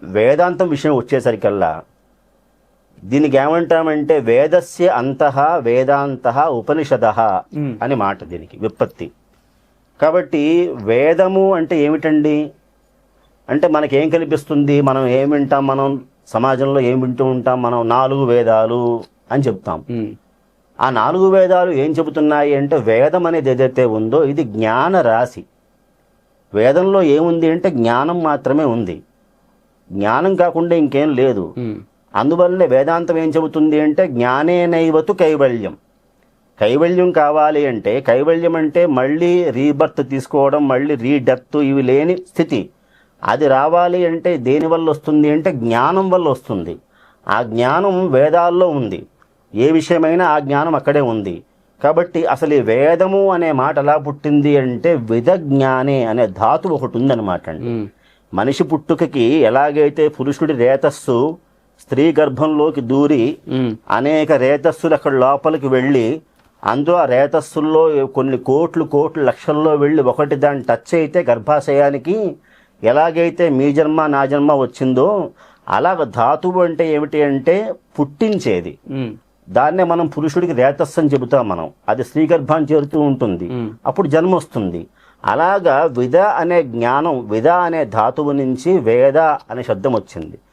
వేదాంతం విషయం వచ్చేసరికల్లా దీనికి ఏమంటామంటే వేదస్య అంతః వేదాంతః ఉపనిషదః అని మాట దీనికి విప్పత్తి. కాబట్టి వేదము అంటే ఏమిటండి అంటే మనకేం కనిపిస్తుంది, మనం ఏం వింటాం, మనం సమాజంలో ఏం వింటూ ఉంటాం, మనం 4 వేదాలు అని చెప్తాం. ఆ 4 వేదాలు ఏం చెబుతున్నాయి అంటే వేదం అనేది ఏదైతే ఉందో ఇది జ్ఞాన రాశి. వేదంలో ఏముంది అంటే జ్ఞానం మాత్రమే ఉంది, జ్ఞానం కాకుండా ఇంకేం లేదు. అందువల్లనే వేదాంతం ఏం చెబుతుంది అంటే జ్ఞానేనైవతు కైవల్యం. కైవల్యం కావాలి అంటే, కైవల్యం అంటే మళ్ళీ రీబర్త్ తీసుకోవడం, మళ్ళీ రీడెత్ ఇవి లేని స్థితి. అది రావాలి అంటే దేనివల్ల వస్తుంది అంటే జ్ఞానం వల్ల వస్తుంది. ఆ జ్ఞానం వేదాల్లో ఉంది, ఏ విషయమైనా ఆ జ్ఞానం అక్కడే ఉంది. కాబట్టి అసలు ఈ వేదము అనే మాట ఎలా పుట్టింది అంటే విదజ్ఞానే అనే ధాతువు ఒకటి ఉందన్నమాట అండి. మనిషి పుట్టుకకి ఎలాగైతే పురుషుడి రేతస్సు స్త్రీ గర్భంలోకి దూరి అనేక రేతస్సులు అక్కడ లోపలికి వెళ్ళి అందులో ఆ రేతస్సుల్లో కొన్ని కోట్లు లక్షల్లో వెళ్ళి ఒకటి దాన్ని టచ్ అయితే గర్భాశయానికి ఎలాగైతే మీ జన్మ నా జన్మ వచ్చిందో అలాగ ధాతువు అంటే ఏమిటి అంటే పుట్టించేది. దాన్నే మనం పురుషుడికి రేతస్సు అని చెబుతాం మనం. అది స్త్రీ గర్భాన్ని చేరుతూ ఉంటుంది, అప్పుడు జన్మ వస్తుంది. అలాగా విద అనే జ్ఞానం, విద అనే ధాతువు నుంచి వేద అనే శబ్దం వచ్చింది.